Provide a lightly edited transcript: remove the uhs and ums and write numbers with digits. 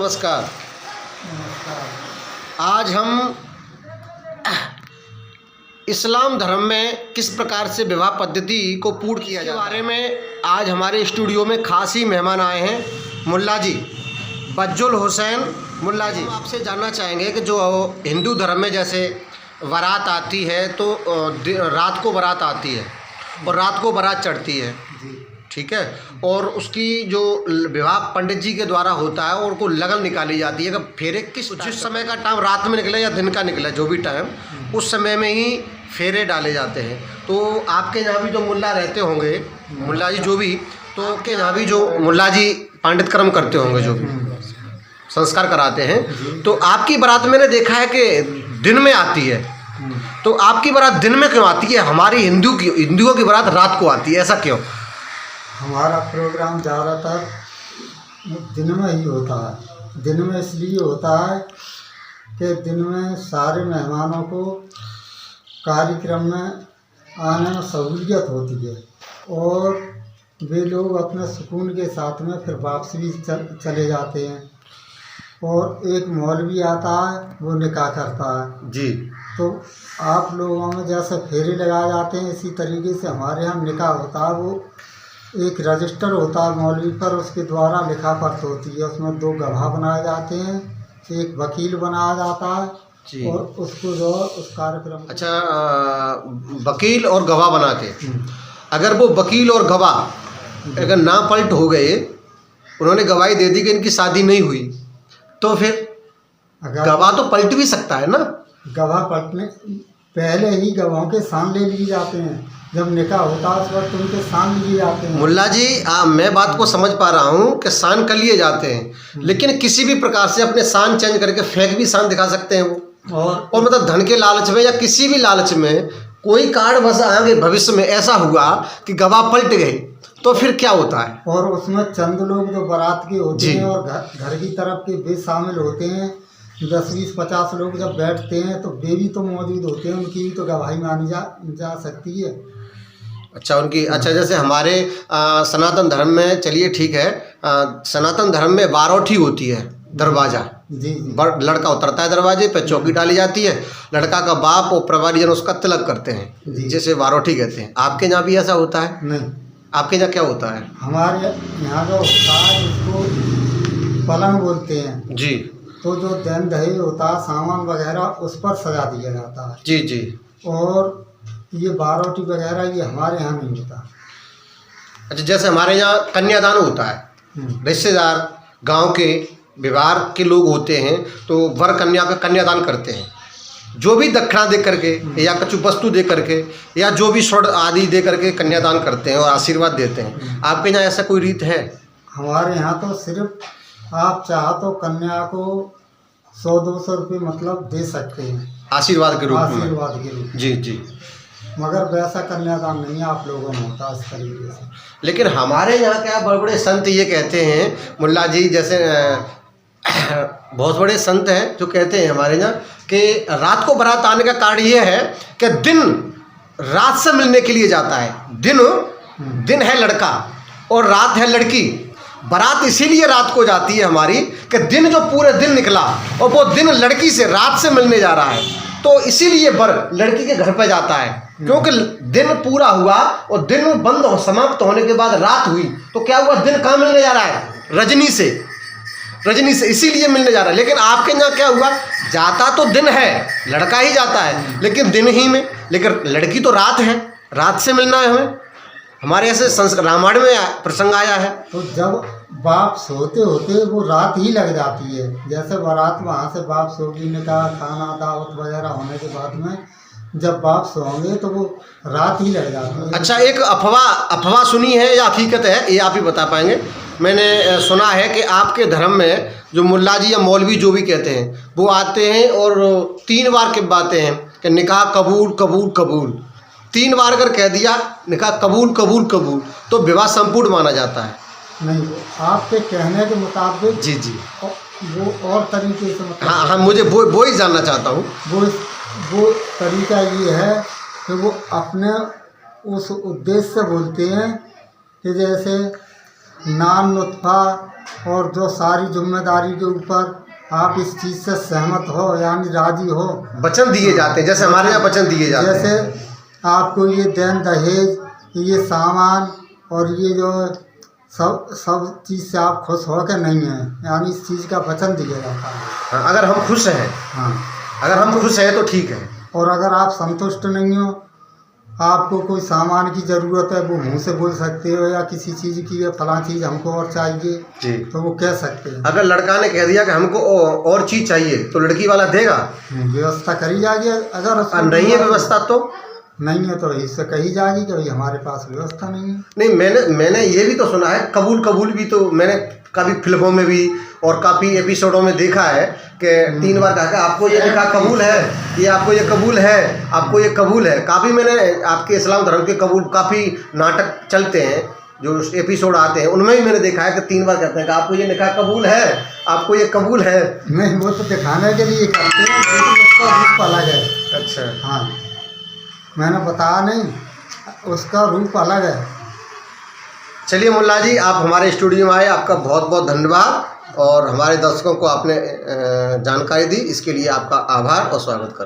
नमस्कार। नमस्कार। आज हम इस्लाम धर्म में किस प्रकार से विवाह पद्धति को पूर्ण किया जाता है बारे में आज हमारे स्टूडियो में खास ही मेहमान आए हैं, मुल्ला जी बज्जुल हुसैन मुल्ला जी। हम आपसे जानना चाहेंगे कि जो हिंदू धर्म में जैसे बारात आती है तो रात को बारात आती है और रात को बारात चढ़ती है, ठीक है, और उसकी जो विवाह पंडित जी के द्वारा होता है और को लगन निकाली जाती है कि फेरे जिस समय का टाइम रात में निकले या दिन का निकले, जो भी टाइम उस समय में ही फेरे डाले जाते हैं। तो आपके यहाँ भी जो मुल्ला रहते होंगे, मुल्ला जी जो भी, तो आपके यहाँ भी जो मुल्ला जी पांडित कर्म करते होंगे, जो भी संस्कार कराते हैं, तो आपकी बारात मैंने देखा है कि दिन में आती है। तो आपकी बारात दिन में क्यों आती है? हमारी हिंदुओं की बारात रात को आती है, ऐसा क्यों? हमारा प्रोग्राम ज़्यादातर दिन में ही होता है। दिन में इसलिए होता है कि दिन में सारे मेहमानों को कार्यक्रम में आने में सहूलियत होती है और वे लोग अपने सुकून के साथ में फिर वापस भी चले जाते हैं। और एक मौलवी आता है, वो निकाह करता है जी। तो आप लोगों में जैसे फेरे लगाए जाते हैं, इसी तरीके से हमारे यहाँ निकाह होता है। वो एक रजिस्टर होता है मौलवी पर, उसके द्वारा लिखा पढ़त होती है। उसमें 2 गवाह बनाए जाते हैं, एक वकील बनाया जाता है और उसको जो उस कार्यक्रम। अच्छा, वकील और गवाह बना के, अगर वो वकील और गवाह अगर ना पलट हो गए, उन्होंने गवाही दे दी कि इनकी शादी नहीं हुई, तो फिर गवाह तो पलट भी सकता है ना? गवाह पलटने पहले ही गवाहों के सान ले लिए जाते हैं। जब निकाह होता है उस वक्त उनके सान लिए जाते हैं। मुल्ला जी मैं बात को समझ पा रहा हूँ कि सान कर लिए जाते हैं, लेकिन किसी भी प्रकार से अपने सान चेंज करके फेक भी सान दिखा सकते हैं वो। और मतलब धन के लालच में या किसी भी लालच में कोई कार्ड बस आगे भविष्य में ऐसा हुआ कि गवाह पलट गए, तो फिर क्या होता है? और उसमें चंद लोग जो बारात के होते हैं और घर की तरफ के वे शामिल होते हैं। 10, 20, 50 लोग जब बैठते हैं तो वे भी तो मौजूद होते हैं, उनकी भी तो गवाही मानी जा सकती है। अच्छा, उनकी, अच्छा, जैसे हमारे सनातन धर्म में, चलिए ठीक है, सनातन धर्म में बारौठी होती है, दरवाज़ा जी। लड़का उतरता है दरवाजे पे, चौकी डाली जाती है, लड़का का बाप और परिवारजन उसका तिलक करते हैं, जैसे बारौठी कहते हैं। आपके यहाँ भी ऐसा होता है? नहीं। आपके यहाँ क्या होता है? हमारे यहाँ जो होता है उसको पलंग बोलते हैं जी। तो जो दैन दहेज होता है, सामान वगैरह उस पर सजा दिया जाता है। जी जी। और ये बारौटी वगैरह ये हमारे यहाँ नहीं होता। अच्छा, जैसे हमारे यहाँ कन्यादान होता है, रिश्तेदार गांव के विवाह के लोग होते हैं तो वर कन्या का कन्यादान करते हैं, जो भी दक्षिणा दे करके या कुछ वस्तु दे करके या जो भी स्वर्ण आदि दे करके कन्यादान करते हैं और आशीर्वाद देते हैं। आपके यहाँ ऐसा कोई रीत है? हमारे यहाँ तो सिर्फ आप चाहो तो कन्या को 100-200 रुपये मतलब दे सकते हैं आशीर्वाद के रूप में। आशीर्वाद के रूप में। जी जी। मगर वैसा कन्यादान नहीं आप लोगों में होता इस तरीके से। लेकिन हमारे यहाँ क्या बड़े बड़े संत ये कहते हैं, मुल्ला जी जैसे बहुत बड़े संत हैं जो कहते हैं हमारे यहाँ कि रात को बारात आने का कारण ये है कि दिन रात से मिलने के लिए जाता है। दिन है लड़का और रात है लड़की। बारात इसीलिए रात को जाती है हमारी कि दिन जो पूरे दिन निकला और वो दिन लड़की से रात से मिलने जा रहा है, तो इसीलिए बर लड़की के घर पे जाता है, क्योंकि दिन पूरा हुआ और दिन बंद हो समाप्त होने के बाद रात हुई, तो क्या हुआ, दिन कहाँ मिलने जा रहा है? रजनी से इसीलिए मिलने जा रहा है। लेकिन आपके यहाँ क्या हुआ, जाता तो दिन है, लड़का ही जाता है लेकिन दिन ही में, लेकिन लड़की तो रात है, रात से मिलना है हमें। हमारे ऐसे रामायण में प्रसंग आया है। तो जब वापस होते होते वो रात ही लग जाती है। जैसे बारात वहाँ से वापस होगी, निकाह खाना दावत वगैरह होने के बाद में जब वापस होंगे तो वो रात ही लग जाती है। अच्छा, एक अफवाह सुनी है या हकीकत है, ये आप ही बता पाएंगे? मैंने सुना है कि आपके धर्म में जो मुल्ला जी या मौलवी जो भी कहते हैं वो आते हैं और 3 बार के बातें हैं कि निकाह कबूल कबूल कबूल। 3 बार अगर कह दिया निकाह कबूल कबूल कबूल तो विवाह संपूर्ण माना जाता है। नहीं, आपके कहने के मुताबिक जी जी, वो और तरीके से मतलब। हाँ, मुझे वो ही जानना चाहता हूँ। वो तरीका ये है कि वो अपने उस उद्देश्य से बोलते हैं कि जैसे नाम नुत्फा और जो सारी जिम्मेदारी के ऊपर आप इस चीज़ से सहमत हो यानी राजी हो। वचन दिए जाते हैं, जैसे हमारे यहाँ वचन दिए जाते हैं। जैसे आपको ये देन दहेज ये सामान और ये जो सब चीज़ से आप खुश हो के नहीं हैं, यानी इस चीज़ का वचन दिया जाता है। हाँ, अगर हम खुश हैं, हाँ, अगर हम खुश हैं तो ठीक है। और अगर आप संतुष्ट नहीं हो, आपको कोई सामान की ज़रूरत है, वो मुंह से बोल सकते हो, या किसी चीज़ की फलां चीज़ हमको और चाहिए जी, तो वो कह सकते हैं। अगर लड़का ने कह दिया कि हमको और चीज़ चाहिए तो लड़की वाला देगा? व्यवस्था करी जाएगी। अगर नहीं है व्यवस्था तो नहीं है तो इससे कही जाएगी कि भाई हमारे पास व्यवस्था नहीं है। नहीं, मैंने ये भी तो सुना है, कबूल भी तो मैंने काफ़ी फिल्मों में भी और काफ़ी एपिसोडों में देखा है कि 3 बार कहा आपको ये निकाह कबूल है, ये आपको ये कबूल है, आपको ये कबूल है। काफ़ी मैंने आपके इस्लाम धर्म के कबूल काफ़ी नाटक चलते हैं, जो एपिसोड आते हैं उनमें भी मैंने देखा है कि 3 बार कहते हैं कि आपको ये निकाह कबूल है, आपको ये कबूल है। नहीं, वो तो दिखाने के लिए करते हैं, लेकिन उसका रूप अलग है। अच्छा, हाँ, मैंने बताया नहीं, उसका रूप अलग है। चलिए मुल्ला जी, आप हमारे स्टूडियो में आए, आपका बहुत बहुत धन्यवाद, और हमारे दर्शकों को आपने जानकारी दी, इसके लिए आपका आभार और स्वागत करते हैं।